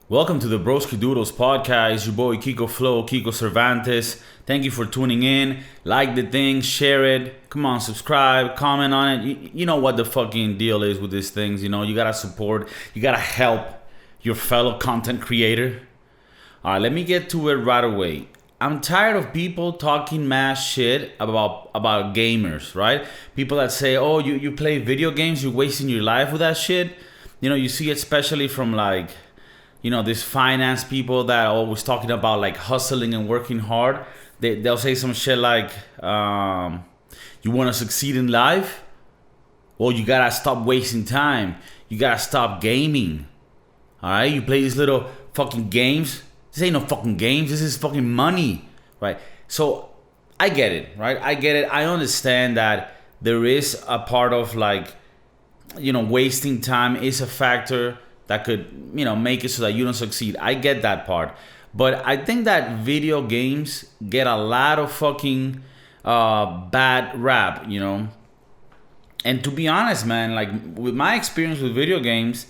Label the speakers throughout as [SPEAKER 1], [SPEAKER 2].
[SPEAKER 1] Welcome to the Broski Doodles podcast. Your boy Kiko Flo, Kiko Cervantes. Thank you for tuning in. Like the thing, share it. Come on, subscribe, comment on it. You know what the fucking deal is with these things. You know, you gotta support, you gotta help your fellow content creator. All right, let me get to it right away. I'm tired of people talking mad shit about gamers, right? People that say, oh, you play video games, you're wasting your life with that shit. You know, you see it especially from like, you know, these finance people that are always talking about like hustling and working hard. They'll say some shit like, you want to succeed in life? Well, you got to stop wasting time. You got to stop gaming. All right? You play these little fucking games. This ain't no fucking games. This is fucking money, right? So I get it, right? I get it. I understand that there is a part of like, you know, wasting time is a factor that could, you know, make it so that you don't succeed. I get that part. But I think that video games get a lot of fucking bad rap, you know. And to be honest, man, like with my experience with video games,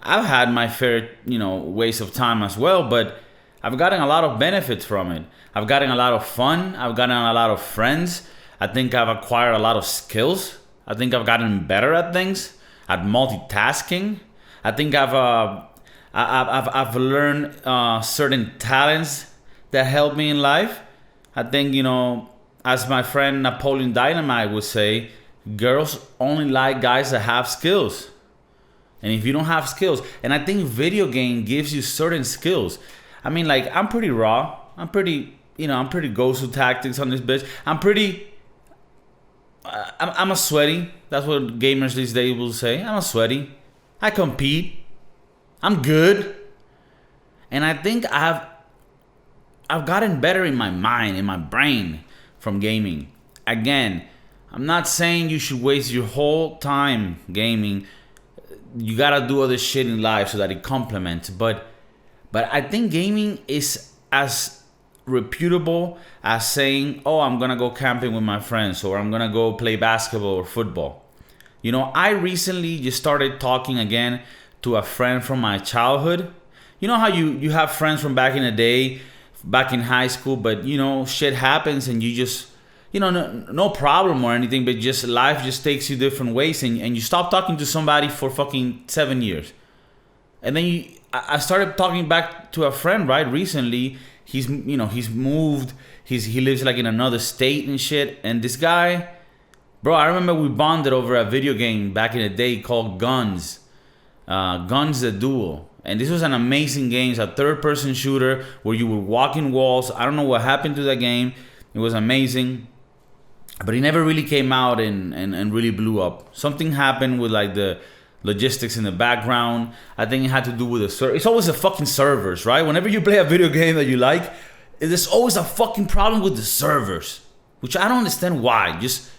[SPEAKER 1] I've had my fair, you know, waste of time as well, but I've gotten a lot of benefits from it. I've gotten a lot of fun. I've gotten a lot of friends. I think I've acquired a lot of skills. I think I've gotten better at things, at multitasking. I think I've learned certain talents that help me in life. I think, you know, as my friend Napoleon Dynamite would say, girls only like guys that have skills. And if you don't have skills, and I think video game gives you certain skills. I mean, like, I'm pretty raw. I'm pretty go-to tactics on this bitch. I'm a sweaty. That's what gamers these days will say. I'm a sweaty. I compete. I'm good. And I think I've gotten better in my mind, in my brain from gaming. Again, I'm not saying you should waste your whole time gaming. You gotta do other shit in life so that it complements. But I think gaming is as reputable as saying, oh, I'm gonna go camping with my friends, or I'm gonna go play basketball or football. You know, I recently just started talking again to a friend from my childhood. You know how you have friends from back in the day, back in high school, but you know, shit happens and you just, you know, no problem or anything, but just life just takes you different ways, and you stop talking to somebody for fucking 7 years. And then I started talking back to a friend, right, recently. He's moved, he lives like in another state and shit, and this guy, bro, I remember we bonded over a video game back in the day called Guns the Duel. And this was an amazing game. It's a third-person shooter where you would walk in walls. I don't know what happened to that game. It was amazing. But it never really came out and really blew up. Something happened with like the logistics in the background. I think it had to do with the server. It's always the fucking servers, right? Whenever you play a video game that you like, there's always a fucking problem with the servers. Which I don't understand why. Just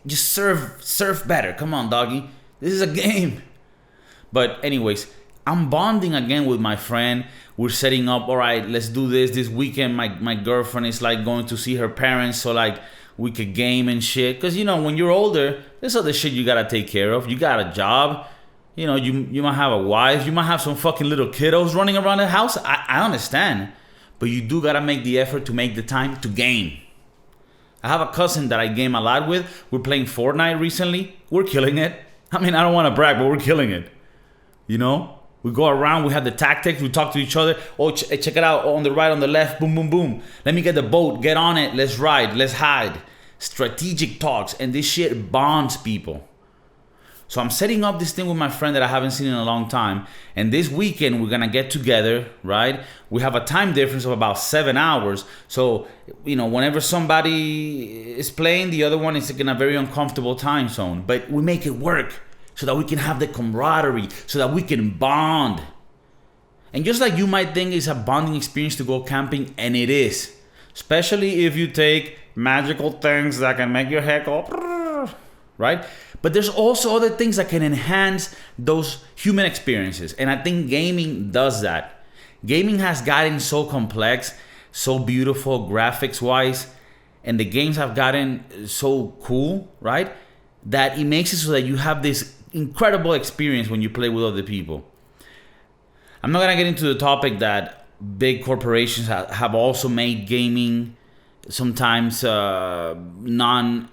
[SPEAKER 1] serve better. Come on, doggy. This is a game. But anyways, I'm bonding again with my friend. We're setting up, all right, let's do this weekend. My girlfriend is like going to see her parents, so like we could game and shit. Cause you know, when you're older, there's other shit you gotta take care of. You got a job. You know, you might have a wife. You might have some fucking little kiddos running around the house. I understand. But you do gotta make the effort to make the time to game. I have a cousin that I game a lot with. We're playing Fortnite recently. We're killing it. I mean, I don't want to brag, but we're killing it. You know? We go around, we have the tactics, we talk to each other. Oh, check it out. On the right, on the left, boom, boom, boom. Let me get the boat, get on it, let's ride, let's hide. Strategic talks, and this shit bonds people. So I'm setting up this thing with my friend that I haven't seen in a long time. And this weekend, we're gonna get together, right? We have a time difference of about 7 hours. So, you know, whenever somebody is playing, the other one is in a very uncomfortable time zone. But we make it work so that we can have the camaraderie, so that we can bond. And just like you might think it's a bonding experience to go camping, and it is. Especially if you take magical things that can make your head go, right? But there's also other things that can enhance those human experiences. And I think gaming does that. Gaming has gotten so complex, so beautiful graphics-wise, and the games have gotten so cool, right? That it makes it so that you have this incredible experience when you play with other people. I'm not gonna get into the topic that big corporations have also made gaming sometimes non-essence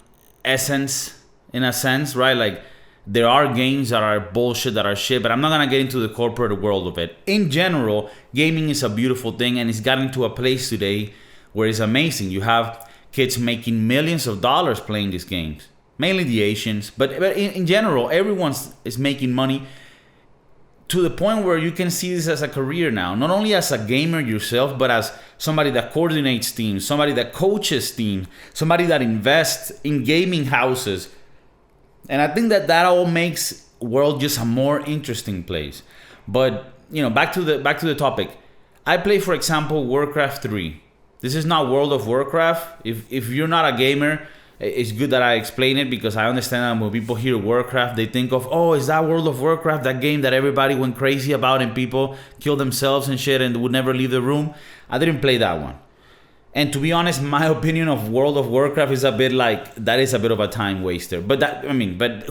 [SPEAKER 1] in a sense, right? Like there are games that are bullshit, that are shit, but I'm not gonna get into the corporate world of it. In general, gaming is a beautiful thing, and it's gotten to a place today where it's amazing. You have kids making millions of dollars playing these games, mainly the Asians, but in general, everyone is making money to the point where you can see this as a career now, not only as a gamer yourself, but as somebody that coordinates teams, somebody that coaches teams, somebody that invests in gaming houses. And I think that all makes the world just a more interesting place. But back to the topic. I play, for example, Warcraft 3. This is not World of Warcraft. If you're not a gamer, it's good that I explain it, because I understand that when people hear Warcraft, they think of, oh, is that World of Warcraft, that game that everybody went crazy about and people killed themselves and shit and would never leave the room? I didn't play that one. And to be honest, my opinion of World of Warcraft is a bit like, that is a bit of a time waster. But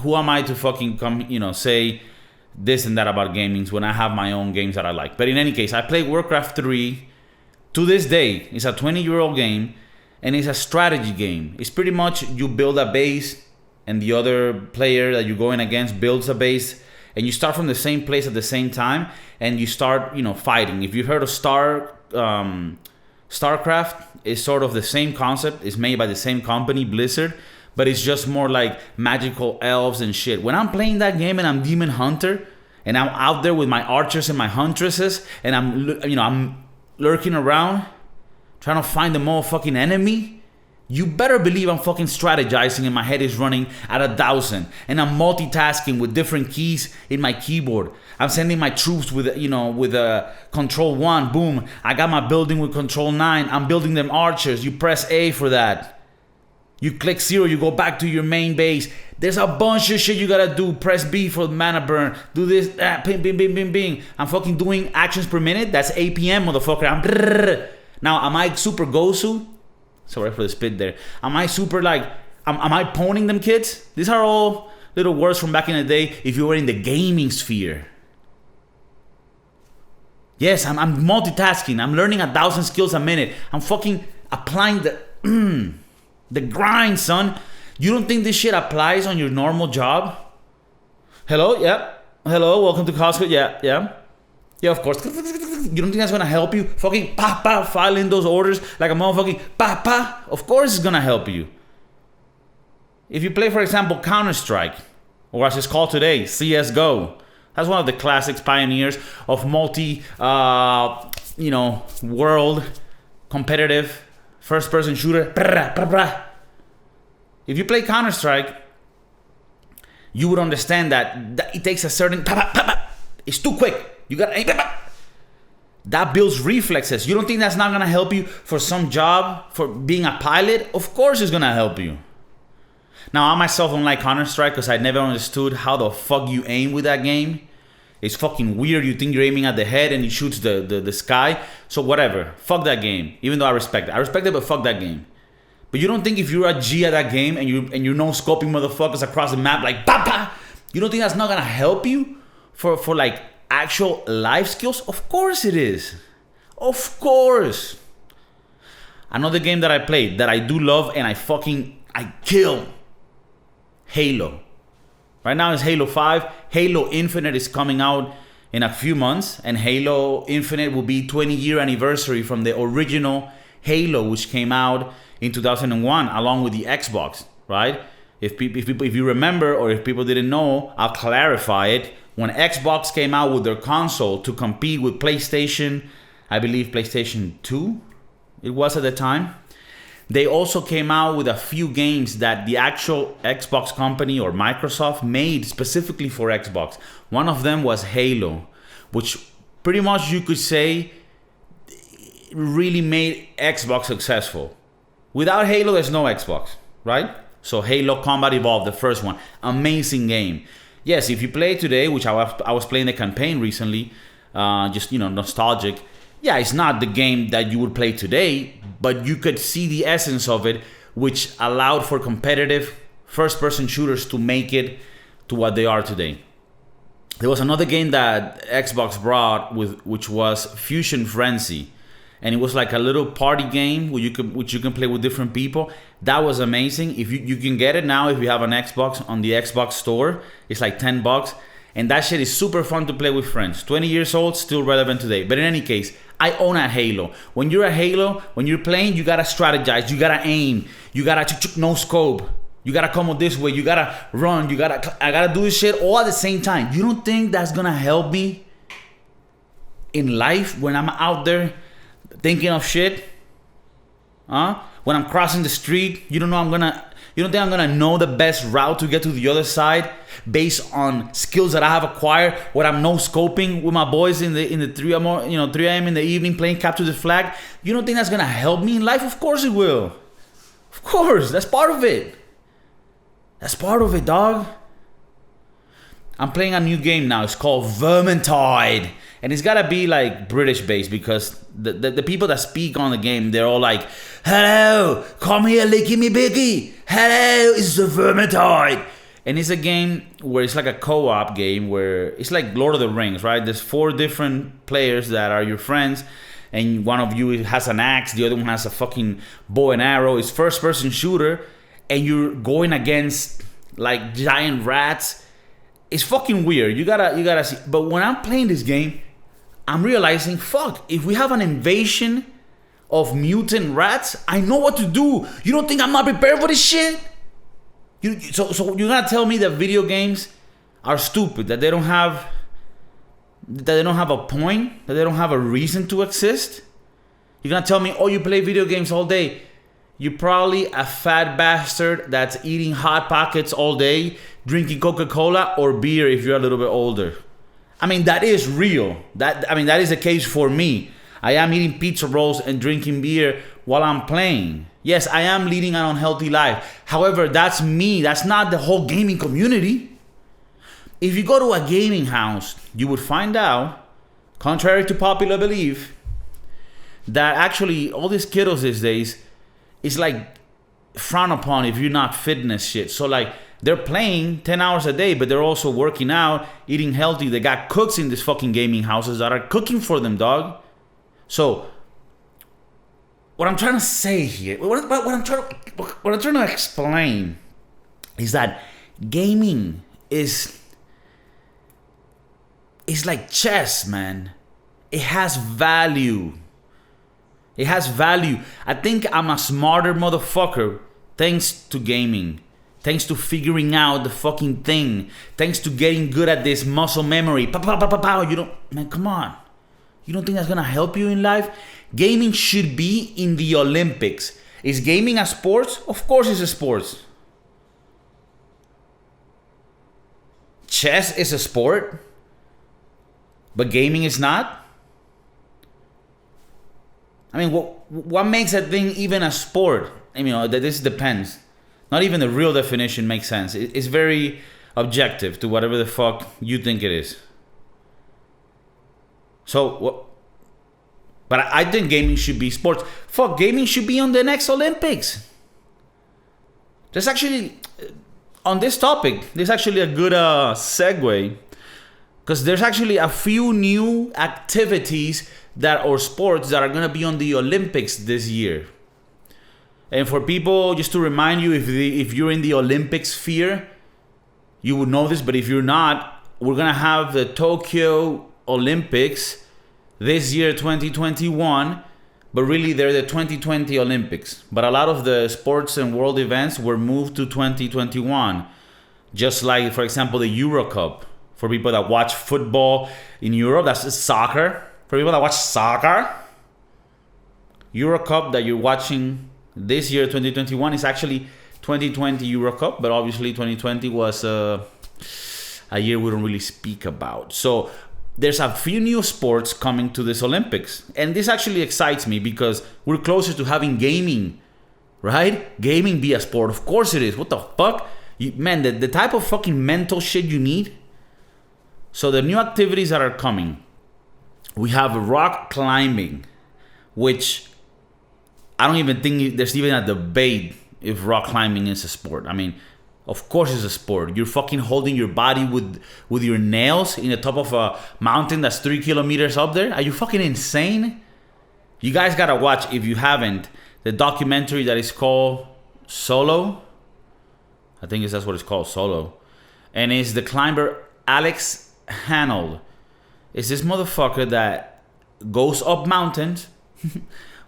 [SPEAKER 1] who am I to fucking come, say this and that about gamings when I have my own games that I like? But in any case, I played Warcraft 3. To this day, it's a 20-year-old game, and it's a strategy game. It's pretty much you build a base, and the other player that you're going against builds a base, and you start from the same place at the same time, and you start, fighting. If you've heard of Starcraft, it's sort of the same concept. It's made by the same company, Blizzard, but it's just more like magical elves and shit. When I'm playing that game and I'm Demon Hunter, and I'm out there with my archers and my huntresses, and I'm lurking around, trying to find the motherfucking enemy, you better believe I'm fucking strategizing and my head is running at 1,000, and I'm multitasking with different keys in my keyboard. I'm sending my troops with control 1, boom. I got my building with control 9. I'm building them archers. You press A for that. You click 0, you go back to your main base. There's a bunch of shit you gotta do. Press B for mana burn. Do this, ping, ping, ping, ping, ping. I'm fucking doing actions per minute. That's APM, motherfucker. Now, am I super Gosu? Sorry for the spit there. Am I super am I poning them kids? These are all little words from back in the day if you were in the gaming sphere. Yes, I'm multitasking. I'm learning 1,000 skills a minute. I'm fucking applying the grind, son. You don't think this shit applies on your normal job? Hello? Yeah. Hello? Welcome to Costco? Yeah. Yeah. Yeah, of course. You don't think that's gonna help you? Fucking file in those orders like a motherfucking Of course it's gonna help you. If you play, for example, CounterStrike, or as it's called today, CSGO, that's one of the classics, pioneers of world competitive first-person shooter. If you play Counter-Strike, you would understand that it takes a certain... It's too quick. You got that builds reflexes. You don't think that's not gonna help you for some job, for being a pilot? Of course it's gonna help you. Now, I myself don't like Counter-Strike because I never understood how the fuck you aim with that game. It's fucking weird. You think you're aiming at the head and it shoots the sky. So whatever. Fuck that game. Even though I respect it. I respect it, but fuck that game. But you don't think if you're a G at that game and you're no-scoping motherfuckers across the map like you don't think that's not gonna help you for like actual life skills? Of course it is. Of course. Another game that I played that I do love and I kill. Halo. Right now it's Halo 5. Halo Infinite is coming out in a few months, and Halo Infinite will be 20-year anniversary from the original Halo, which came out in 2001 along with the Xbox, right? If you remember, or if people didn't know, I'll clarify it. When Xbox came out with their console to compete with PlayStation, I believe PlayStation 2 it was at the time, they also came out with a few games that the actual Xbox company or Microsoft made specifically for Xbox. One of them was Halo, which pretty much you could say really made Xbox successful. Without Halo, there's no Xbox, right? So Halo Combat Evolved, the first one, amazing game. Yes, if you play it today, which I was playing the campaign recently, just nostalgic. Yeah, it's not the game that you would play today, but you could see the essence of it, which allowed for competitive first-person shooters to make it to what they are today. there was another game that Xbox brought which was Fusion Frenzy, and it was like a little party game which you can play with different people. That was amazing. If you can get it now if you have an Xbox on the Xbox store. It's like $10, and that shit is super fun to play with friends. 20 years old, still relevant today. But in any case, I own a Halo. When you're a Halo, when you're playing, you gotta strategize, you gotta aim, you gotta no scope. You gotta come up this way. You gotta run. I gotta do this shit all at the same time. You don't think that's gonna help me in life when I'm out there thinking of shit? Huh? When I'm crossing the street, you don't think I'm gonna know the best route to get to the other side based on skills that I have acquired? When I'm no scoping with my boys in the 3 a.m. in the evening playing capture the flag? You don't think that's gonna help me in life? Of course it will. Of course, that's part of it. That's part of it, dog. I'm playing a new game now. It's called Vermintide. And it's gotta be like British based because the people that speak on the game, they're all like, hello, come here, licky me biggie. Hello, it's the Vermintide. And it's a game where it's like a co-op game where it's like Lord of the Rings, right? There's 4 different players that are your friends. And one of you has an axe, the other one has a fucking bow and arrow. It's first person shooter. And you're going against like giant rats. It's fucking weird. You gotta see. But when I'm playing this game, I'm realizing, fuck, if we have an invasion of mutant rats, I know what to do. You don't think I'm not prepared for this shit? So you're gonna tell me that video games are stupid, that they don't have a point, that they don't have a reason to exist? You're gonna tell me, oh, you play video games all day. You're probably a fat bastard that's eating Hot Pockets all day, drinking Coca-Cola or beer if you're a little bit older. I mean, that is real. That is the case for me. I am eating pizza rolls and drinking beer while I'm playing. Yes, I am leading an unhealthy life. However, that's me. That's not the whole gaming community. If you go to a gaming house, you would find out, contrary to popular belief, that actually all these kiddos these days, it's like frowned upon if you're not fitness shit. So like they're playing 10 hours a day, but they're also working out, eating healthy. They got cooks in these fucking gaming houses that are cooking for them, dog. So what I'm trying to say here, what I'm trying to explain is that gaming is like chess, man. It has value. It has value. I think I'm a smarter motherfucker thanks to gaming. Thanks to figuring out the fucking thing. Thanks to getting good at this muscle memory. Pow, pow, pow, pow, pow. You don't, man, come on. You don't think that's gonna help you in life? Gaming should be in the Olympics. Is gaming a sport? Of course it's a sport. Chess is a sport, but gaming is not? I mean, what makes a thing even a sport? I mean, this depends. Not even the real definition makes sense. It's very objective to whatever the fuck you think it is. So, but I think gaming should be sports. Fuck, gaming should be on the next Olympics. There's actually, on this topic, there's actually a good segue. Because there's actually a few new activities or sports that are going to be on the Olympics this year. And for people, just to remind you, if you're in the Olympic sphere, you would know this. But if you're not, we're going to have the Tokyo Olympics this year, 2021. But really, they're the 2020 Olympics. But a lot of the sports and world events were moved to 2021. Just like, for example, the Euro Cup. For people that watch football in Europe, that's soccer. For people that watch soccer, Euro Cup that you're watching this year, 2021, is actually 2020 Euro Cup. But obviously 2020 was a year we don't really speak about. So there's a few new sports coming to this Olympics. And this actually excites me because we're closer to having gaming, right? Gaming be a sport. Of course it is. What the fuck? Man, the type of fucking mental shit you need. So the new activities that are coming, we have rock climbing, which I don't even think there's even a debate if rock climbing is a sport. I mean, Of course it's a sport. You're fucking holding your body with your nails in the top of a mountain that's 3 kilometers up there. Are you fucking insane? You guys gotta watch, if you haven't, the documentary that is called Solo. I think that's what it's called, Solo. And it's the climber Alex Honnold. It's this motherfucker that goes up mountains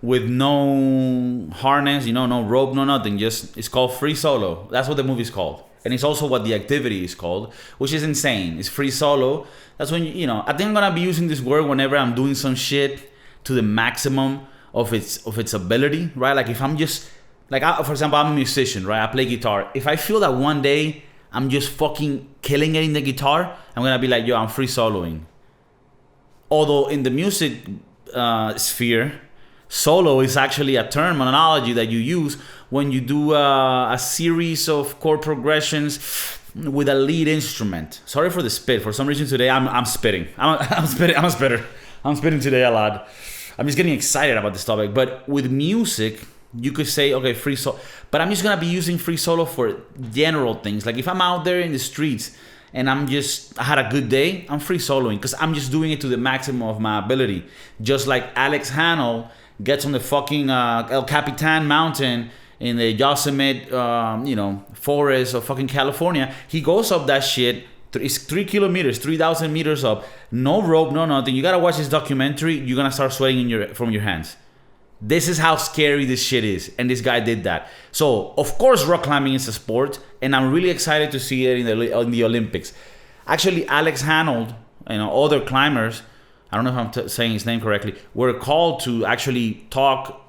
[SPEAKER 1] with no harness, no rope, no nothing. Just, it's called free solo. That's what the movie's called. And it's also what the activity is called, which is insane. It's free solo. That's when, I think I'm gonna be using this word whenever I'm doing some shit to the maximum of its ability, right? Like if I'm just, for example, I'm a musician, right? I play guitar. If I feel that one day I'm just fucking killing it in the guitar, I'm gonna be like, yo, I'm free soloing. Although in the music sphere, solo is actually a term, an analogy that you use when you do a series of chord progressions with a lead instrument. Sorry for the spit. For some reason today I'm spitting. I'm spitting. I'm a spitter. I'm spitting today a lot. I'm just getting excited about this topic. But with music, you could say, okay, free solo. But I'm just gonna be using free solo for general things. Like if I'm out there in the streets and I had a good day, I'm free soloing because I'm just doing it to the maximum of my ability. Just like Alex Honnold gets on the fucking El Capitan mountain in the Yosemite, forest of fucking California. He goes up that shit. It's 3 kilometers, 3,000 meters up. No rope, no nothing. You gotta watch this documentary. You're gonna start sweating from your hands. This is how scary this shit is, and this guy did that. So, of course, rock climbing is a sport, and I'm really excited to see it in the Olympics. Actually, Alex Honnold, other climbers, I don't know if I'm saying his name correctly, were called to actually talk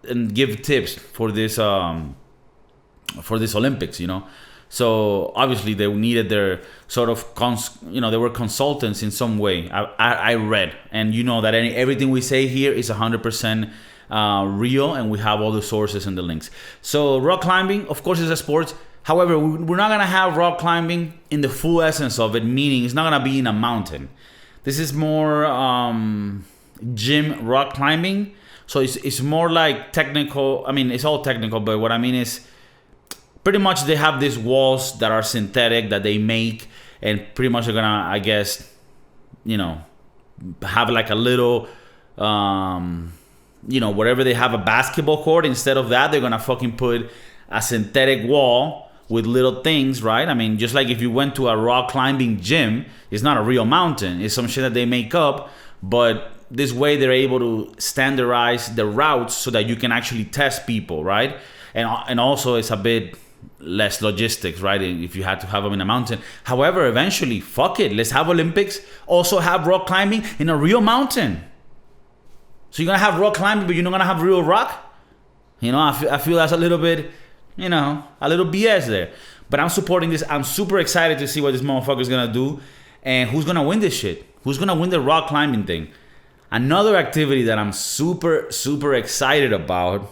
[SPEAKER 1] and give tips for this Olympics, So obviously they needed their sort of, they were consultants in some way. I read, and that everything we say here is 100% real, and we have all the sources and the links. So rock climbing, of course, is a sport. However, we're not gonna have rock climbing in the full essence of it, meaning it's not gonna be in a mountain. This is more gym rock climbing. So it's more like technical. I mean, it's all technical, but what I mean is pretty much they have these walls that are synthetic that they make, and pretty much they're gonna, I guess, have like a little, wherever they have a basketball court, instead of that, they're gonna fucking put a synthetic wall with little things, right? I mean, just like if you went to a rock climbing gym, it's not a real mountain. It's some shit that they make up, but this way they're able to standardize the routes so that you can actually test people, right? And also it's a bit less logistics, right? If you had to have them in a mountain. However, eventually, fuck it, let's have Olympics. Also have rock climbing in a real mountain. So you're gonna have rock climbing, but you're not gonna have real rock. I feel that's a little bit, a little BS there. But I'm supporting this. I'm super excited to see what this motherfucker's gonna do and who's gonna win this shit. Who's gonna win the rock climbing thing? Another activity that I'm super, super excited about.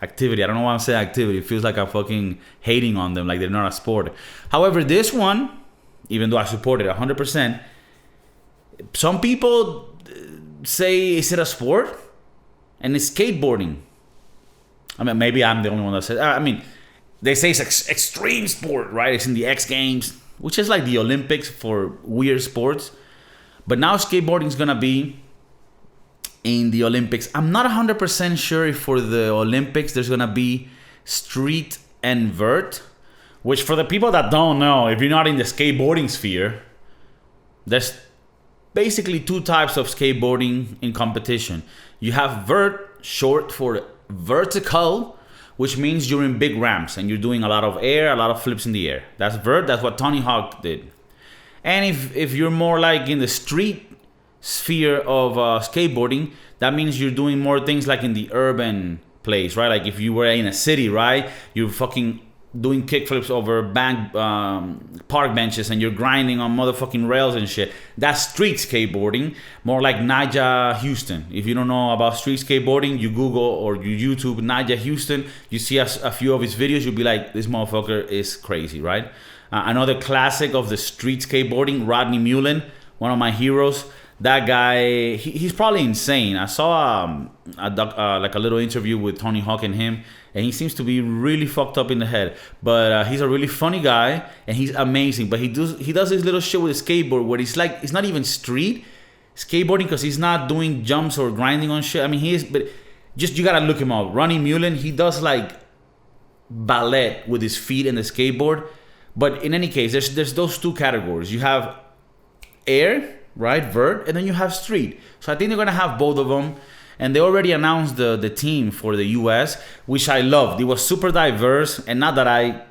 [SPEAKER 1] Activity. I don't know why I'm saying activity. It feels like I'm fucking hating on them, like they're not a sport. However, this one, even though I support it 100%, some people say, is it a sport? And it's skateboarding. I mean, maybe I'm the only one that says, they say it's extreme sport, right? It's in the X Games, which is like the Olympics for weird sports. But now skateboarding is going to be in the Olympics. I'm not 100% sure if for the Olympics there's going to be street and vert, which for the people that don't know, if you're not in the skateboarding sphere, there's basically two types of skateboarding in competition. You have vert, short for vertical, which means you're in big ramps and you're doing a lot of air, a lot of flips in the air. That's vert. That's what Tony Hawk did. And if you're more like in the street sphere of skateboarding, that means you're doing more things like in the urban place, right? Like if you were in a city, right? You're fucking doing kickflips over park benches and you're grinding on motherfucking rails and shit. That's street skateboarding, more like Nyjah Houston. If you don't know about street skateboarding, you Google or you YouTube Nyjah Houston, you see a few of his videos, you'll be like, this motherfucker is crazy, right? Another classic of the street skateboarding, Rodney Mullen, one of my heroes, That guy, he's probably insane. I saw like a little interview with Tony Hawk and him, and he seems to be really fucked up in the head. But he's a really funny guy, and he's amazing. But he does this little shit with a skateboard where it's not even street skateboarding, because he's not doing jumps or grinding on shit. I mean, he is, but just you gotta look him up. Ronnie Mullen, he does like ballet with his feet and the skateboard. But in any case, there's those two categories. You have air, right, vert, and then you have street. So I think they're gonna have both of them. And they already announced the team for the US, which I loved. It was super diverse, and not that I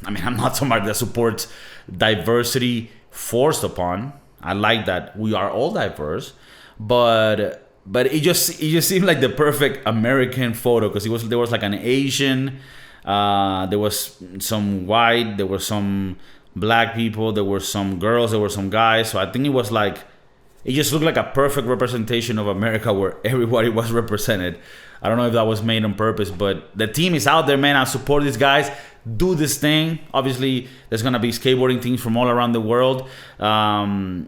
[SPEAKER 1] mean, I'm not somebody that supports diversity forced upon. I like that we are all diverse, but it just seemed like the perfect American photo, because there was like an Asian, there was some white, there were some black people, there were some girls, there were some guys. So I think it just looked like a perfect representation of America where everybody was represented. I don't know if that was made on purpose, but the team is out there, man. I support these guys. Do this thing. Obviously, there's going to be skateboarding teams from all around the world. There's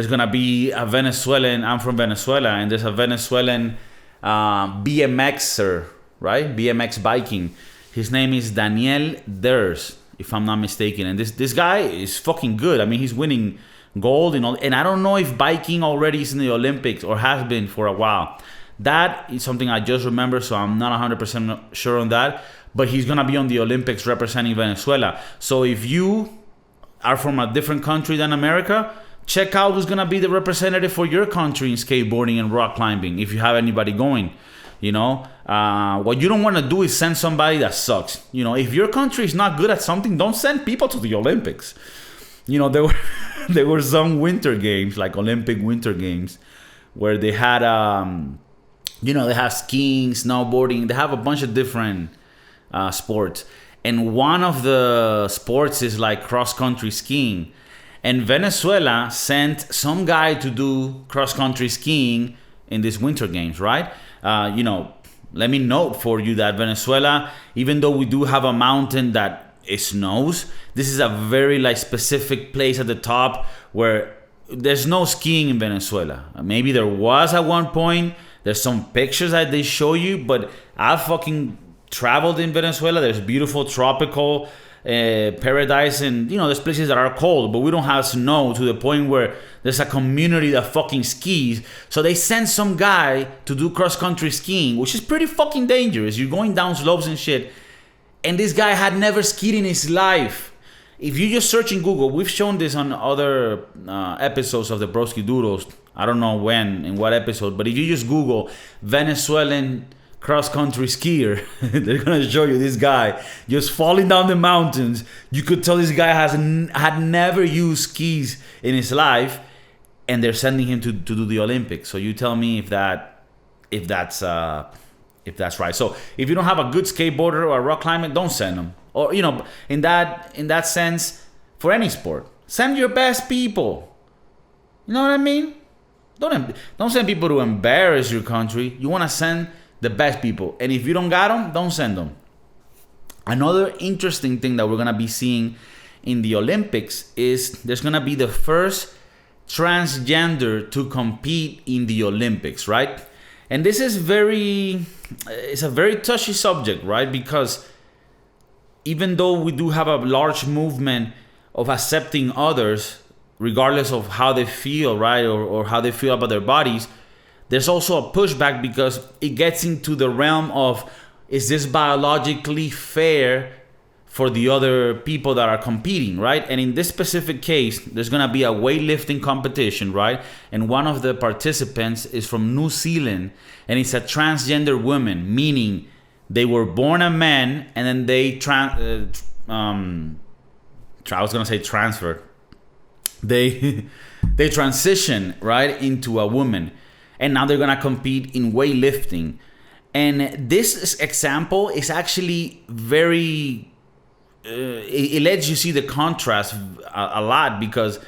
[SPEAKER 1] going to be a Venezuelan. I'm from Venezuela, and there's a Venezuelan BMXer, right? BMX biking. His name is Daniel Ders, if I'm not mistaken. And this guy is fucking good. I mean, he's winning gold and all. And I don't know if biking already is in the Olympics or has been for a while. That is something I just remember, so I'm not 100% sure on that. But he's going to be on the Olympics representing Venezuela. So if you are from a different country than America, check out who's going to be the representative for your country in skateboarding and rock climbing, if you have anybody going. You know, what you don't want to do is send somebody that sucks. You know, if your country is not good at something, don't send people to the Olympics. You know, there were some winter games, like Olympic winter games, where they had, they have skiing, snowboarding. They have a bunch of different sports. And one of the sports is like cross-country skiing. And Venezuela sent some guy to do cross-country skiing in these winter games, right? Let me note for you that Venezuela, even though we do have a mountain that it snows, this is a very specific place at the top where there's no skiing in Venezuela. Maybe there was at one point. There's some pictures that they show you, but I've fucking traveled in Venezuela. There's beautiful tropical paradise, and there's places that are cold, but we don't have snow to the point where there's a community that fucking skis. So they send some guy to do cross-country skiing, which is pretty fucking dangerous. You're going down slopes and shit. And this guy had never skied in his life. If you just search in Google, we've shown this on other episodes of the Broski Doodles. I don't know when, in what episode, but if you just Google Venezuelan cross-country skier, they're going to show you this guy just falling down the mountains. You could tell this guy had never used skis in his life, and they're sending him to do the Olympics. So you tell me if that's right. So if you don't have a good skateboarder or a rock climber, don't send them. Or in that sense, for any sport, send your best people. You know what I mean? Don't send people to embarrass your country. You want to send the best people. And if you don't got them, don't send them. Another interesting thing that we're going to be seeing in the Olympics is there's going to be the first transgender to compete in the Olympics, right? And this is it's a very touchy subject, right? Because even though we do have a large movement of accepting others, regardless of how they feel, right? Or how they feel about their bodies, there's also a pushback because it gets into the realm of, is this biologically fair for the other people that are competing, right? And in this specific case, there's going to be a weightlifting competition, right? And one of the participants is from New Zealand, and it's a transgender woman, meaning they were born a man and then they transferred. They transition, right, into a woman, and now they're going to compete in weightlifting. And this example is actually very it lets you see the contrast a lot, because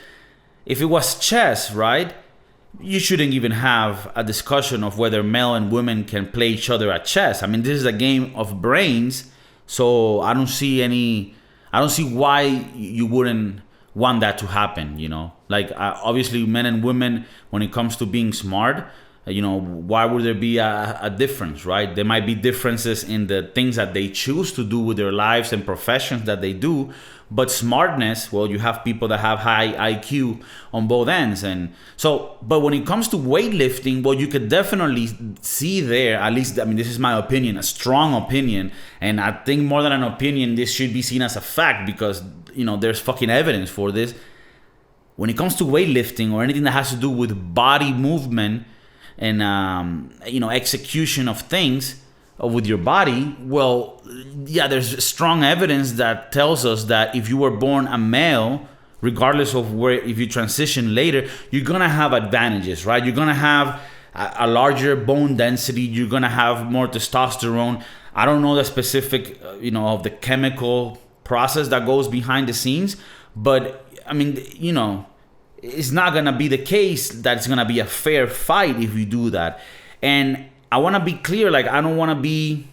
[SPEAKER 1] if it was chess, right, you shouldn't even have a discussion of whether male and women can play each other at chess. I mean, this is a game of brains, so I don't see why you wouldn't want that to happen, like obviously men and women, when it comes to being smart, why would there be a difference, right? There might be differences in the things that they choose to do with their lives and professions that they do, but smartness, well, you have people that have high IQ on both ends. And so, but when it comes to weightlifting, well, you could definitely see there, at least, I mean, this is my opinion, a strong opinion, and I think more than an opinion, this should be seen as a fact, because there's fucking evidence for this. When it comes to weightlifting or anything that has to do with body movement and execution of things with your body, well, yeah, there's strong evidence that tells us that if you were born a male, regardless of where, if you transition later, you're gonna have advantages, right? You're gonna have a larger bone density, you're gonna have more testosterone. I don't know the specific of the chemical process that goes behind the scenes, but I mean, it's not gonna be the case that it's gonna be a fair fight if you do that. And I want to be clear, like, I don't want to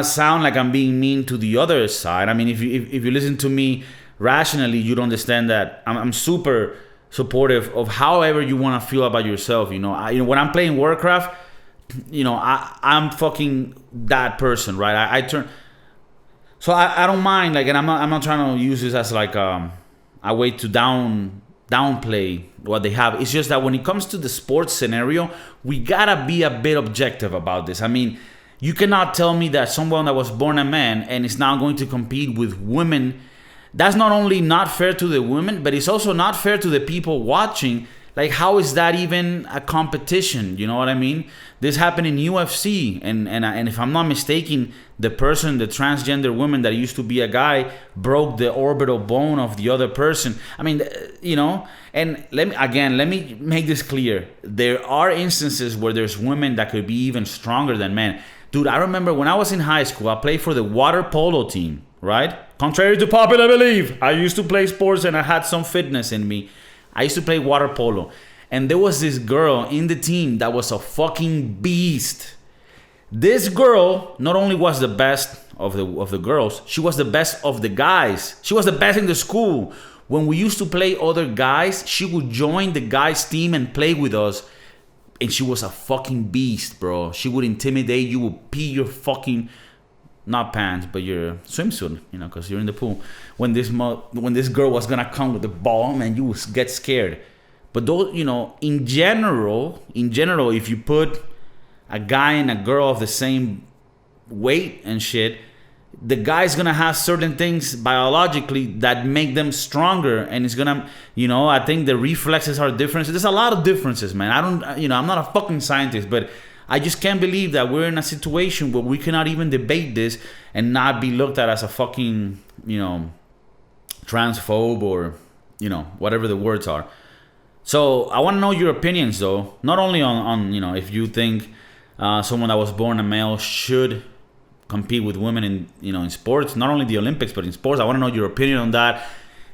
[SPEAKER 1] sound like I'm being mean to the other side. I mean, if you listen to me rationally, you'd understand that I'm super supportive of however you want to feel about yourself. When I'm playing Warcraft, I'm fucking that person, right? I turn. So I don't mind, like, and I'm not trying to use this as like a way to downplay what they have. It's just that when it comes to the sports scenario, we gotta be a bit objective about this. I mean, you cannot tell me that someone that was born a man and is now going to compete with women. That's not only not fair to the women, but it's also not fair to the people watching. Like, how is that even a competition? You know what I mean? This happened in UFC, and if I'm not mistaken, the transgender woman that used to be a guy, broke the orbital bone of the other person. I mean, and let me make this clear. There are instances where there's women that could be even stronger than men. Dude, I remember when I was in high school, I played for the water polo team, right? Contrary to popular belief, I used to play sports and I had some fitness in me. I used to play water polo, and there was this girl in the team that was a fucking beast. This girl not only was the best of the girls, she was the best of the guys. She was the best in the school. When we used to play other guys, she would join the guys' team and play with us, and she was a fucking beast, bro. She would intimidate you, would pee your fucking, not pants, but your swimsuit, because you're in the pool. When this girl was gonna come with the ball, man, you would get scared. But those, in general, if you put a guy and a girl of the same weight and shit, the guy's gonna have certain things biologically that make them stronger, and it's gonna, I think the reflexes are different. There's a lot of differences, man. I'm not a fucking scientist, but I just can't believe that we're in a situation where we cannot even debate this and not be looked at as a fucking, transphobe or, whatever the words are. So I want to know your opinions, though. Not only on if you think someone that was born a male should compete with women in sports, not only the Olympics, but in sports. I want to know your opinion on that.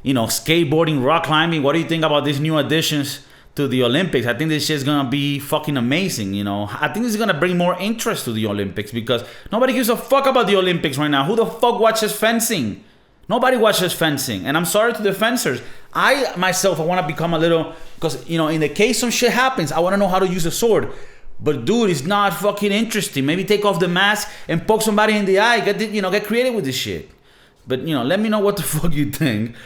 [SPEAKER 1] Skateboarding, rock climbing. What do you think about these new additions to the Olympics? I think this shit's gonna be fucking amazing. I think this is gonna bring more interest to the Olympics, because nobody gives a fuck about the Olympics right now. Who the fuck watches fencing? Nobody watches fencing. And I'm sorry to the fencers. I myself, I want to become a little, because in the case some shit happens, I want to know how to use a sword. But dude, it's not fucking interesting. Maybe take off the mask and poke somebody in the eye. Get creative with this shit. But let me know what the fuck you think.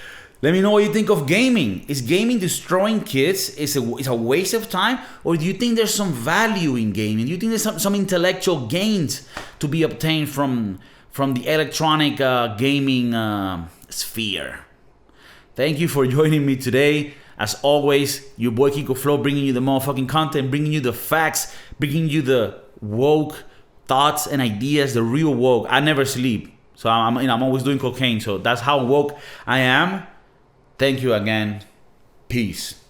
[SPEAKER 1] Let me know what you think of gaming. Is gaming destroying kids? Is a waste of time? Or do you think there's some value in gaming? Do you think there's some intellectual gains to be obtained from the electronic gaming sphere? Thank you for joining me today. As always, your boy Kiko Flow, bringing you the motherfucking content, bringing you the facts, bringing you the woke thoughts and ideas, the real woke. I never sleep. So I'm always doing cocaine. So that's how woke I am. Thank you again. Peace.